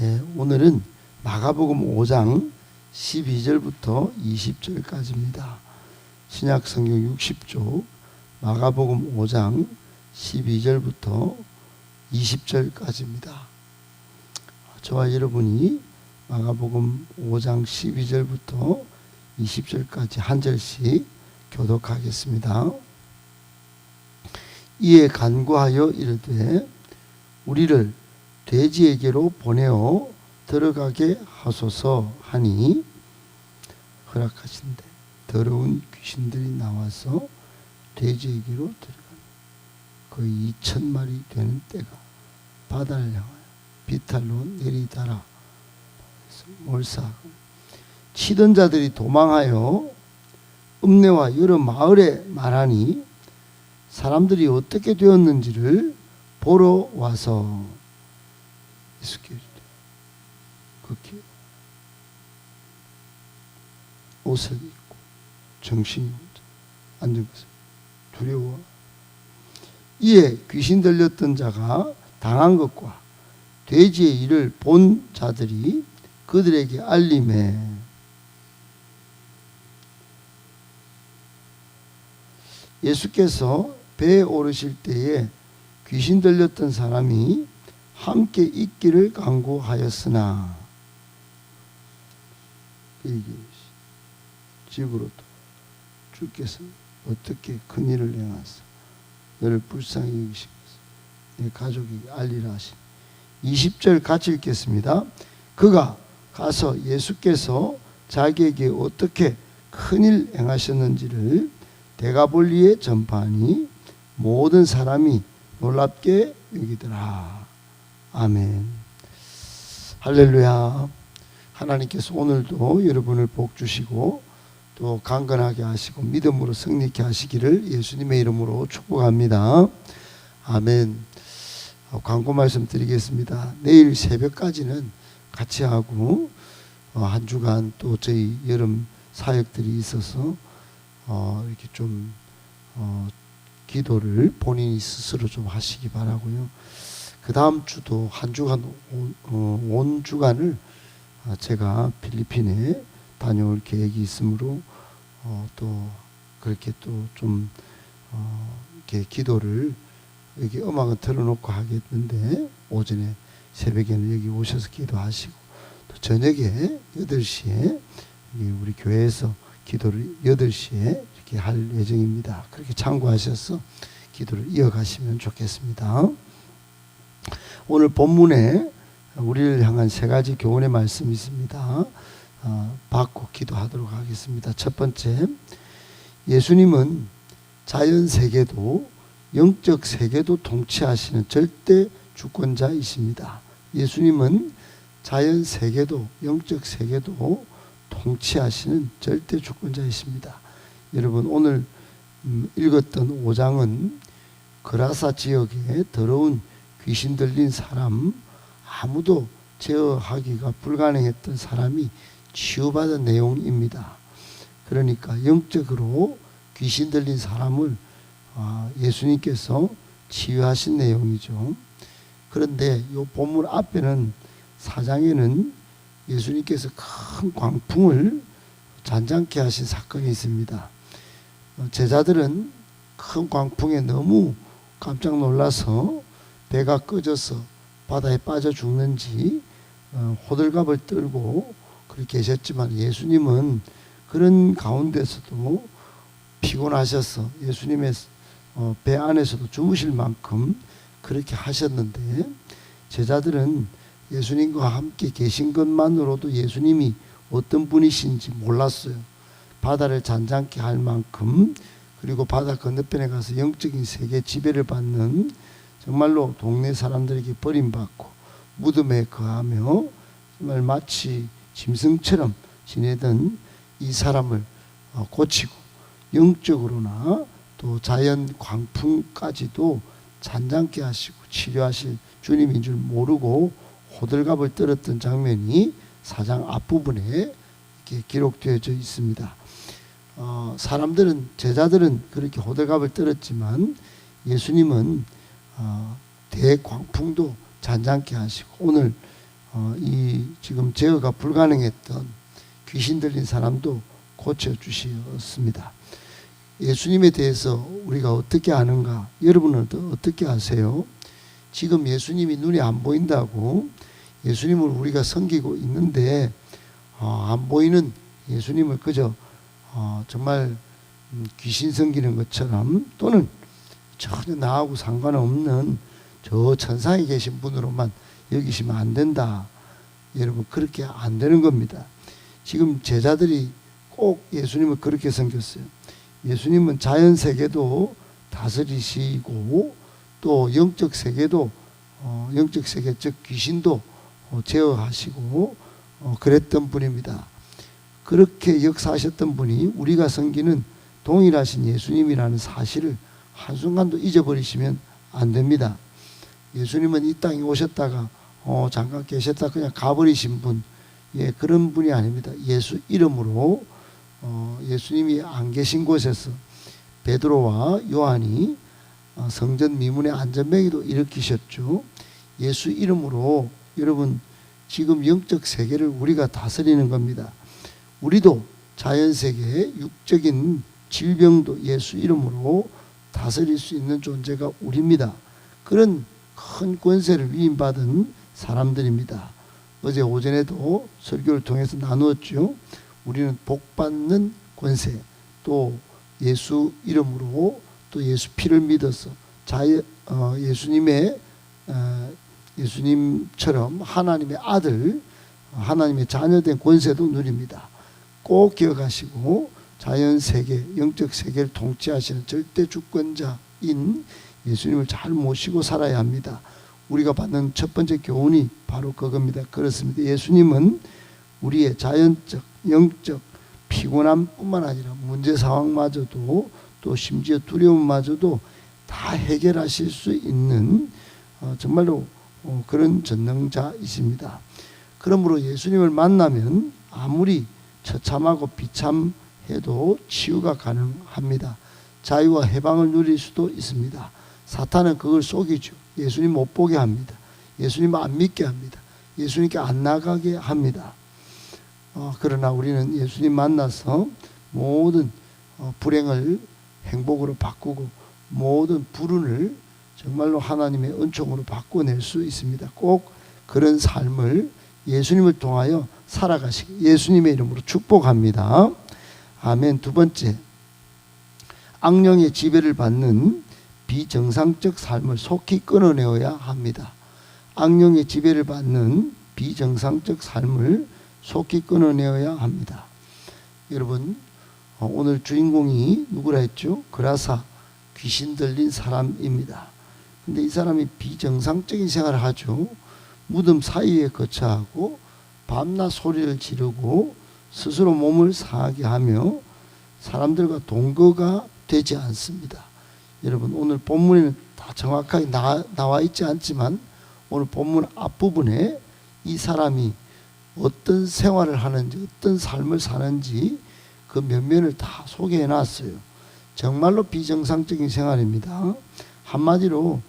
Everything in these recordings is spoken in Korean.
오늘은 마가복음 5장 12절부터 20절까지입니다. 신약성경 60쪽 마가복음 5장 12절부터 20절까지입니다. 저와 여러분이 마가복음 5장 12절부터 20절까지 한 절씩 교독하겠습니다. 이에 간구하여 이르되 우리를 돼지에게로 보내어 들어가게 하소서 하니 허락하신대. 더러운 귀신들이 나와서 돼지에게로 들어가는 거의 2,000마리 되는 떼가 바다를 향하여 비탈로 내리다라 몰사하고 치던 자들이 도망하여 읍내와 여러 마을에 말하니 사람들이 어떻게 되었는지를 보러 와서 예수께 이르되 그 옷을 입고 정신이 혼자 앉은 것을 두려워. 이에 귀신 들렸던 자가 당한 것과 돼지의 일을 본 자들이 그들에게 알림해 예수께서 배에 오르실 때에 귀신 들렸던 사람이 함께 있기를 간구하였으나 집으로 주께서 어떻게 큰일을 행하사 너를 불쌍히 여기시면서 내 가족에게 알리라 하시니 20절 같이 읽겠습니다. 그가 가서 예수께서 자기에게 어떻게 큰일 행하셨는지를 데가볼리에 전파하니 모든 사람이 놀랍게 여기더라. 아멘. 할렐루야. 하나님께서 오늘도 여러분을 복 주시고 또 강건하게 하시고 믿음으로 승리케 하시기를 예수님의 이름으로 축복합니다. 아멘. 광고 말씀 드리겠습니다. 내일 새벽까지는 같이 하고 한 주간 또 저희 여름 사역들이 있어서 이렇게 좀 기도를 본인이 스스로 좀 하시기 바라고요. 그 다음 주도 한 주간 온 주간을 제가 필리핀에 다녀올 계획이 있으므로 또 그렇게 또 좀 이렇게 기도를 여기 음악은 틀어놓고 하겠는데 오전에 새벽에는 여기 오셔서 기도하시고 또 저녁에 8시에 우리 교회에서 기도를 8시에 이렇게 할 예정입니다. 그렇게 참고하셔서 기도를 이어가시면 좋겠습니다. 오늘 본문에 우리를 향한 3가지 교훈의 말씀이 있습니다. 받고 기도하도록 하겠습니다. 첫 번째, 예수님은 자연 세계도 영적 세계도 통치하시는 절대 주권자이십니다. 예수님은 자연 세계도 영적 세계도 통치하시는 절대 주권자이십니다. 여러분 오늘 읽었던 5장은 그라사 지역에 더러운 귀신 들린 사람, 아무도 제어하기가 불가능했던 사람이 치유받은 내용입니다. 그러니까 영적으로 귀신 들린 사람을 예수님께서 치유하신 내용이죠. 그런데 이 본문 앞에는 4장에는 예수님께서 큰 광풍을 잔잔케 하신 사건이 있습니다. 제자들은 큰 광풍에 너무 깜짝 놀라서 배가 꺼져서 바다에 빠져 죽는지 호들갑을 떨고 그렇게 계셨지만 예수님은 그런 가운데서도 피곤하셔서 예수님의 배 안에서도 주무실 만큼 그렇게 하셨는데 제자들은 예수님과 함께 계신 것만으로도 예수님이 어떤 분이신지 몰랐어요. 바다를 잔잔케 할 만큼, 그리고 바다 건너편에 가서 영적인 세계 지배를 받는 정말로 동네 사람들에게 버림받고 무덤에 거하며 정말 마치 짐승처럼 지내던 이 사람을 고치고 영적으로나 또 자연 광풍까지도 잔잔케 하시고 치료하실 주님인 줄 모르고 호들갑을 떨었던 장면이 4장 앞부분에 이렇게 기록되어져 있습니다. 사람들은, 제자들은 그렇게 호들갑을 떨었지만 예수님은 대광풍도 잔잔케 하시고 오늘 이 지금 제어가 불가능했던 귀신 들린 사람도 고쳐주셨습니다. 예수님에 대해서 우리가 어떻게 아는가? 여러분은 어떻게 아세요? 지금 예수님이 눈에 안 보인다고 예수님을 우리가 섬기고 있는데 안 보이는 예수님을 그저 정말 귀신 섬기는 것처럼, 또는 전혀 나하고 상관없는 저 천상에 계신 분으로만 여기시면 안 된다. 여러분, 그렇게 안 되는 겁니다. 지금 제자들이 꼭 예수님을 그렇게 섬겼어요. 예수님은 자연 세계도 다스리시고 또 영적 세계도 영적 세계 즉 귀신도 제어하시고 그랬던 분입니다. 그렇게 역사하셨던 분이 우리가 섬기는 동일하신 예수님이라는 사실을 한순간도 잊어버리시면 안 됩니다. 예수님은 이 땅에 오셨다가 잠깐 계셨다 그냥 가버리신 분, 그런 분이 아닙니다. 예수 이름으로 예수님이 안 계신 곳에서 베드로와 요한이 성전 미문의 안전뱅이도 일으키셨죠. 예수 이름으로 여러분 지금 영적 세계를 우리가 다스리는 겁니다. 우리도 자연세계의 육적인 질병도 예수 이름으로 다스릴 수 있는 존재가 우리입니다. 그런 큰 권세를 위임받은 사람들입니다. 어제 오전에도 설교를 통해서 나누었죠. 우리는 복받는 권세, 또 예수 이름으로 또 예수 피를 믿어서 예수님처럼 하나님의 아들, 하나님의 자녀된 권세도 누립니다. 꼭 기억하시고 자연세계, 영적 세계를 통치하시는 절대 주권자인 예수님을 잘 모시고 살아야 합니다. 우리가 받는 첫 번째 교훈이 바로 그겁니다. 그렇습니다. 예수님은 우리의 자연적, 영적 피곤함뿐만 아니라 문제 상황마저도 또 심지어 두려움마저도 다 해결하실 수 있는 정말로 그런 전능자이십니다. 그러므로 예수님을 만나면 아무리 처참하고 비참해도 치유가 가능합니다. 자유와 해방을 누릴 수도 있습니다. 사탄은 그걸 속이죠. 예수님 못 보게 합니다. 예수님 안 믿게 합니다. 예수님께 안 나가게 합니다. 그러나 우리는 예수님 만나서 모든 불행을 행복으로 바꾸고 모든 불운을 정말로 하나님의 은총으로 바꿔낼 수 있습니다. 꼭 그런 삶을 예수님을 통하여 살아가시기 예수님의 이름으로 축복합니다. 아멘. 두 번째, 악령의 지배를 받는 비정상적 삶을 속히 끊어내어야 합니다. 악령의 지배를 받는 비정상적 삶을 속히 끊어내어야 합니다. 여러분, 오늘 주인공이 누구라 했죠? 그라사, 귀신 들린 사람입니다. 근데 이 사람이 비정상적인 생활을 하죠. 무덤 사이에 거처하고 밤낮 소리를 지르고 스스로 몸을 상하게 하며 사람들과 동거가 되지 않습니다. 여러분, 오늘 본문에는 다 정확하게 나와 있지 않지만 오늘 본문 앞부분에 이 사람이 어떤 생활을 하는지 어떤 삶을 사는지 그 면면을 다 소개해 놨어요. 정말로 비정상적인 생활입니다. 한마디로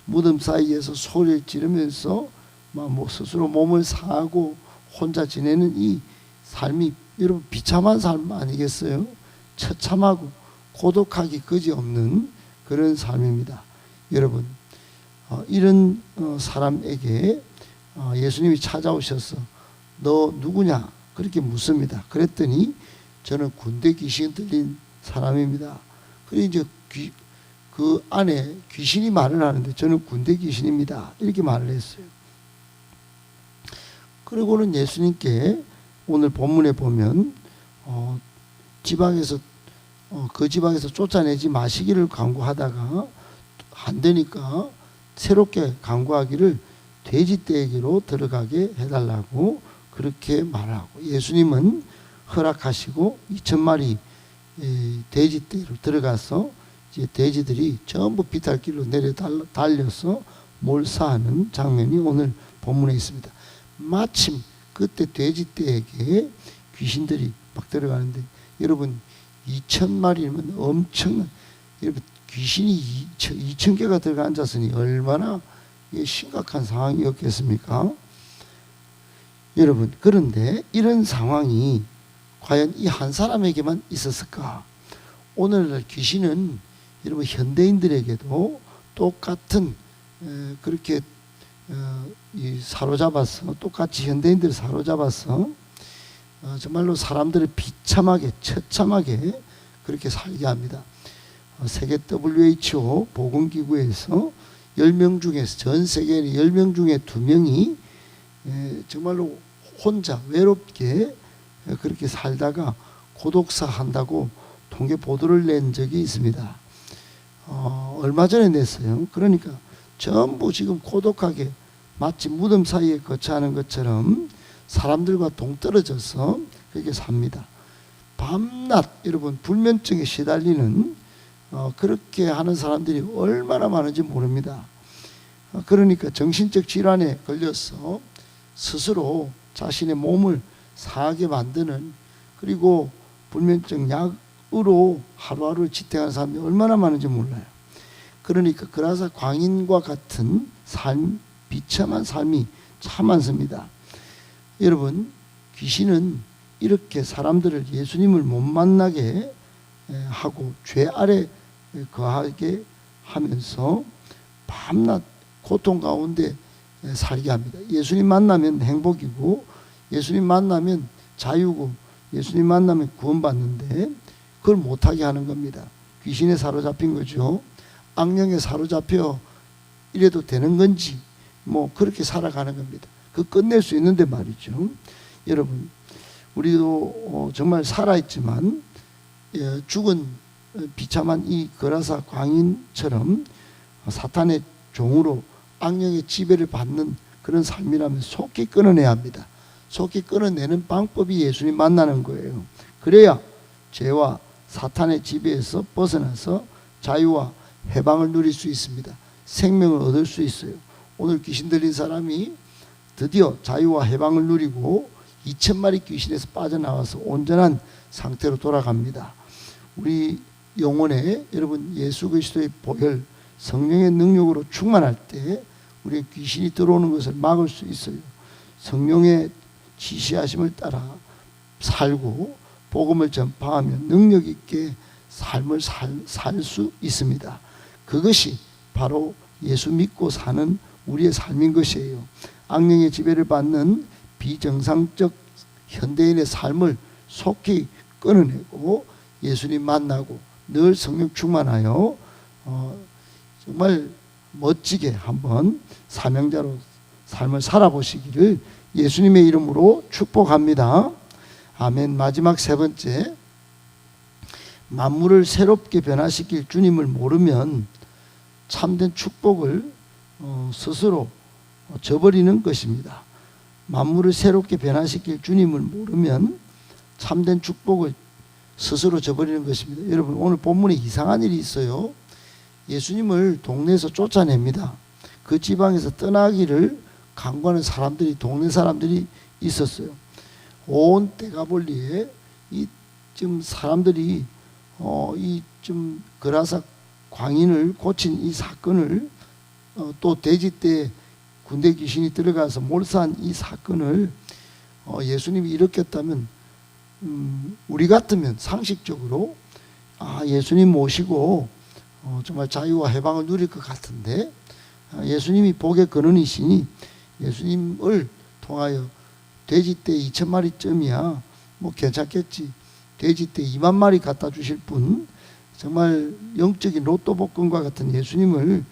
무덤 사이에서 소리를 지르면서 스스로 몸을 상하고 혼자 지내는 이 삶이 여러분 비참한 삶 아니겠어요? 처참하고 고독하기 그지없는 그런 삶입니다. 여러분, 이런 사람에게 예수님이 찾아오셔서 너 누구냐? 그렇게 묻습니다. 그랬더니 저는 군대 귀신 들린 사람입니다. 그리고 이제 그 안에 귀신이 말을 하는데 저는 군대 귀신입니다. 이렇게 말을 했어요. 그리고는 예수님께 오늘 본문에 보면 지방에서 그 지방에서 쫓아내지 마시기를 강구하다가 안 되니까 새롭게 강구하기를 돼지떼기로 들어가게 해달라고 그렇게 말하고 예수님은 허락하시고 2,000마리 돼지떼기로 들어가서 이제 돼지들이 전부 비탈길로 내려 달려서 몰사하는 장면이 오늘 본문에 있습니다. 마침 그때 돼지떼에게 귀신들이 막 들어가는데 여러분 2,000마리면 엄청난 여러분 귀신이 2,000개가 들어가 앉았으니 얼마나 심각한 상황이었겠습니까? 여러분, 그런데 이런 상황이 과연 이 한 사람에게만 있었을까? 오늘날 귀신은 여러분 현대인들에게도 똑같은 그렇게 사로잡아서, 똑같이 현대인들을 사로잡아서 정말로 사람들을 비참하게, 처참하게 그렇게 살게 합니다. 세계 WHO 보건기구에서 10명 중에서, 전 세계 10명 중에 2명이 정말로 혼자 외롭게 그렇게 살다가 고독사 한다고 통계 보도를 낸 적이 있습니다. 얼마 전에 냈어요. 그러니까 전부 지금 고독하게 마치 무덤 사이에 거처하는 것처럼 사람들과 동떨어져서 그렇게 삽니다. 밤낮 여러분 불면증에 시달리는 그렇게 하는 사람들이 얼마나 많은지 모릅니다. 그러니까 정신적 질환에 걸려서 스스로 자신의 몸을 상하게 만드는, 그리고 불면증 약으로 하루하루 지탱하는 사람들이 얼마나 많은지 몰라요. 그러니까 그라사 광인과 같은 삶, 비참한 삶이 참 많습니다. 여러분, 귀신은 이렇게 사람들을 예수님을 못 만나게 하고 죄 아래 거하게 하면서 밤낮 고통 가운데 살게 합니다. 예수님 만나면 행복이고, 예수님 만나면 자유고, 예수님 만나면 구원받는데 그걸 못하게 하는 겁니다. 귀신에 사로잡힌 거죠. 악령에 사로잡혀 이래도 되는 건지 뭐 그렇게 살아가는 겁니다. 그 끝낼 수 있는데 말이죠. 여러분, 우리도 정말 살아있지만 죽은 비참한 이 거라사 광인처럼 사탄의 종으로 악령의 지배를 받는 그런 삶이라면 속히 끊어내야 합니다. 속히 끊어내는 방법이 예수님 만나는 거예요. 그래야 죄와 사탄의 지배에서 벗어나서 자유와 해방을 누릴 수 있습니다. 생명을 얻을 수 있어요. 오늘 귀신 들린 사람이 드디어 자유와 해방을 누리고 2000마리 귀신에서 빠져나와서 온전한 상태로 돌아갑니다. 우리 영혼에 여러분 예수 그리스도의 보혈, 성령의 능력으로 충만할 때 우리 귀신이 들어오는 것을 막을 수 있어요. 성령의 지시하심을 따라 살고 복음을 전파하며 능력 있게 삶을 살 수 있습니다. 그것이 바로 예수 믿고 사는 우리의 삶인 것이에요. 악령의 지배를 받는 비정상적 현대인의 삶을 속히 끊어내고 예수님 만나고 늘 성령 충만하여 정말 멋지게 한번 사명자로 삶을 살아보시기를 예수님의 이름으로 축복합니다. 아멘. 마지막 세 번째, 만물을 새롭게 변화시킬 주님을 모르면 참된 축복을 스스로 저버리는 것입니다. 만물을 새롭게 변화시킬 주님을 모르면 참된 축복을 스스로 저버리는 것입니다. 여러분, 오늘 본문에 이상한 일이 있어요. 예수님을 동네에서 쫓아냅니다. 그 지방에서 떠나기를 강구하는 사람들이, 동네 사람들이 있었어요. 온 데가볼리에 이 지금 사람들이 이 좀 그라사 광인을 고친 이 사건을 또 돼지 때 군대 귀신이 들어가서 몰사한 이 사건을 예수님이 일으켰다면 우리 같으면 상식적으로 예수님 모시고 정말 자유와 해방을 누릴 것 같은데, 예수님이 복의 근원이시니 예수님을 통하여 돼지 때 2000마리쯤이야 뭐 괜찮겠지, 돼지 때 2만 마리 갖다 주실 분, 정말 영적인 로또 복권과 같은 예수님을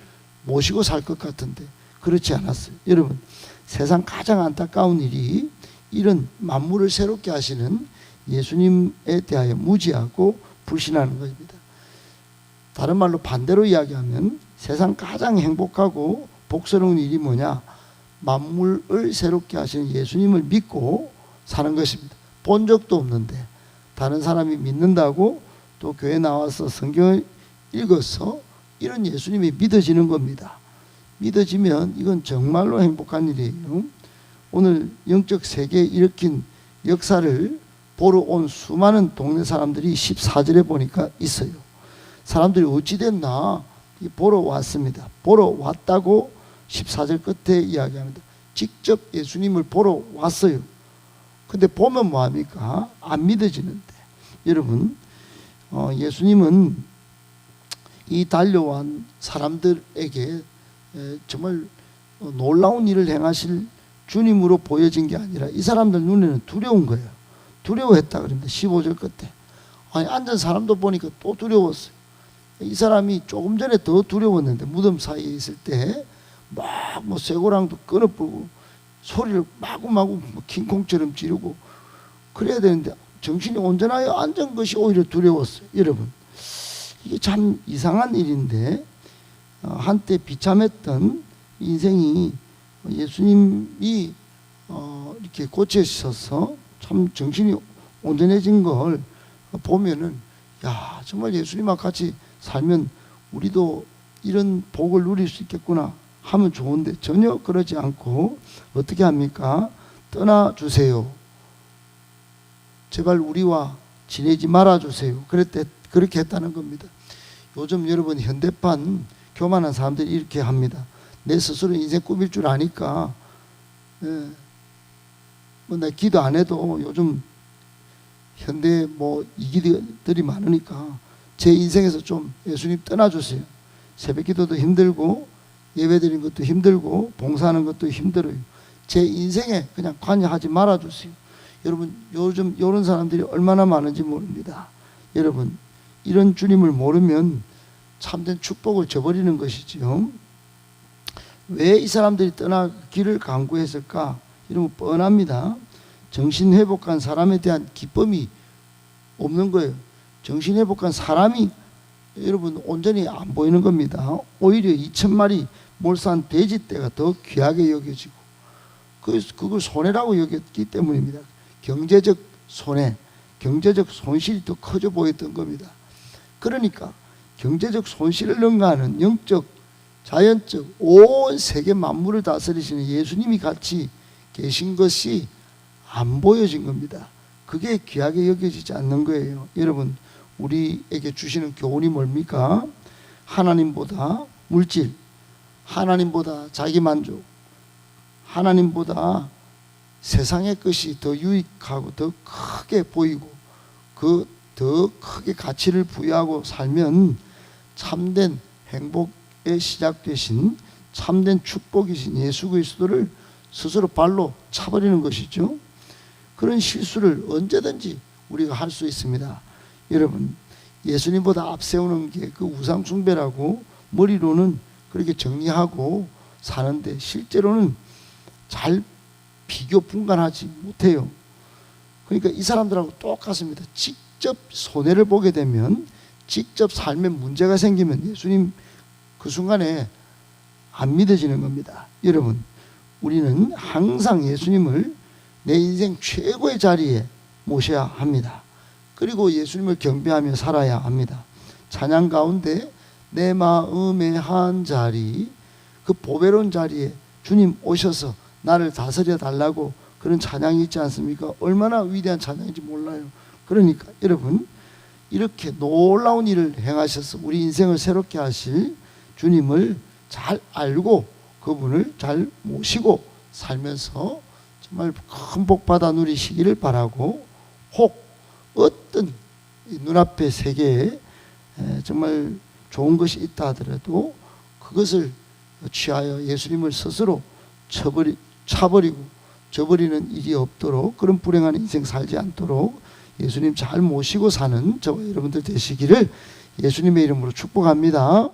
모시고 살 것 같은데 그렇지 않았어요. 여러분, 세상 가장 안타까운 일이 이런 만물을 새롭게 하시는 예수님에 대하여 무지하고 불신하는 것입니다. 다른 말로 반대로 이야기하면 세상 가장 행복하고 복스러운 일이 뭐냐? 만물을 새롭게 하시는 예수님을 믿고 사는 것입니다. 본 적도 없는데 다른 사람이 믿는다고 또 교회 나와서 성경을 읽어서 이런 예수님이 믿어지는 겁니다. 믿어지면 이건 정말로 행복한 일이에요. 오늘 영적 세계에 일으킨 역사를 보러 온 수많은 동네 사람들이 14절에 보니까 있어요. 사람들이 어찌 됐나 보러 왔습니다. 보러 왔다고 14절 끝에 이야기합니다. 직접 예수님을 보러 왔어요. 근데 보면 뭐합니까? 안 믿어지는데. 여러분, 예수님은 이 달려온 사람들에게 정말 놀라운 일을 행하실 주님으로 보여진 게 아니라 이 사람들 눈에는 두려운 거예요. 두려워했다 그럽니다. 15절 끝에. 아니, 앉은 사람도 보니까 또 두려웠어요. 이 사람이 조금 전에 더 두려웠는데, 무덤 사이에 있을 때 막 뭐 쇠고랑도 끊어불고 소리를 마구마구 킹콩처럼 지르고 그래야 되는데 정신이 온전하여 앉은 것이 오히려 두려웠어요. 여러분, 이게 참 이상한 일인데, 한때 비참했던 인생이 예수님이 이렇게 고쳐주셔서 참 정신이 온전해진 걸 보면은, 야, 정말 예수님과 같이 살면 우리도 이런 복을 누릴 수 있겠구나 하면 좋은데, 전혀 그러지 않고 어떻게 합니까? 떠나주세요. 제발 우리와 지내지 말아주세요. 그렇게 했다는 겁니다. 요즘 여러분 현대판 교만한 사람들이 이렇게 합니다. 내 스스로 인생 꾸밀 줄 아니까 나 기도 안 해도 요즘 현대 이기들이 많으니까 제 인생에서 좀 예수님 떠나주세요. 새벽 기도도 힘들고 예배드리는 것도 힘들고 봉사하는 것도 힘들어요. 제 인생에 그냥 관여하지 말아주세요. 여러분, 요즘 이런 사람들이 얼마나 많은지 모릅니다. 여러분, 이런 주님을 모르면 참된 축복을 저버리는 것이죠. 왜 이 사람들이 떠나기를 강구했을까? 이러면 뻔합니다. 정신회복한 사람에 대한 기쁨이 없는 거예요. 정신회복한 사람이 여러분 온전히 안 보이는 겁니다. 오히려 2,000마리 몰산 돼지떼가 더 귀하게 여겨지고 그걸 손해라고 여겼기 때문입니다. 경제적 손해, 경제적 손실이 더 커져 보였던 겁니다. 그러니까 경제적 손실을 능가하는 영적, 자연적 온 세계 만물을 다스리시는 예수님이 같이 계신 것이 안 보여진 겁니다. 그게 귀하게 여겨지지 않는 거예요. 여러분, 우리에게 주시는 교훈이 뭡니까? 하나님보다 물질, 하나님보다 자기만족, 하나님보다 세상의 것이 더 유익하고 더 크게 보이고 그 더 크게 가치를 부여하고 살면 참된 행복의 시작 되신 참된 축복이신 예수 그리스도를 스스로 발로 차버리는 것이죠. 그런 실수를 언제든지 우리가 할 수 있습니다. 여러분, 예수님보다 앞세우는 게 그 우상 숭배라고 머리로는 그렇게 정리하고 사는데 실제로는 잘 비교 분간하지 못해요. 그러니까 이 사람들하고 똑같습니다. 직접 손해를 보게 되면, 직접 삶에 문제가 생기면 예수님 그 순간에 안 믿어지는 겁니다. 여러분, 우리는 항상 예수님을 내 인생 최고의 자리에 모셔야 합니다. 그리고 예수님을 경배하며 살아야 합니다. 찬양 가운데 내 마음의 한 자리, 그 보배로운 자리에 주님 오셔서 나를 다스려 달라고 그런 찬양이 있지 않습니까? 얼마나 위대한 찬양인지 몰라요. 그러니까 여러분, 이렇게 놀라운 일을 행하셔서 우리 인생을 새롭게 하실 주님을 잘 알고 그분을 잘 모시고 살면서 정말 큰 복 받아 누리시기를 바라고, 혹 어떤 눈앞의 세계에 정말 좋은 것이 있다 하더라도 그것을 취하여 예수님을 스스로 차버리고 저버리는 일이 없도록, 그런 불행한 인생 살지 않도록 예수님 잘 모시고 사는 저와 여러분들 되시기를 예수님의 이름으로 축복합니다.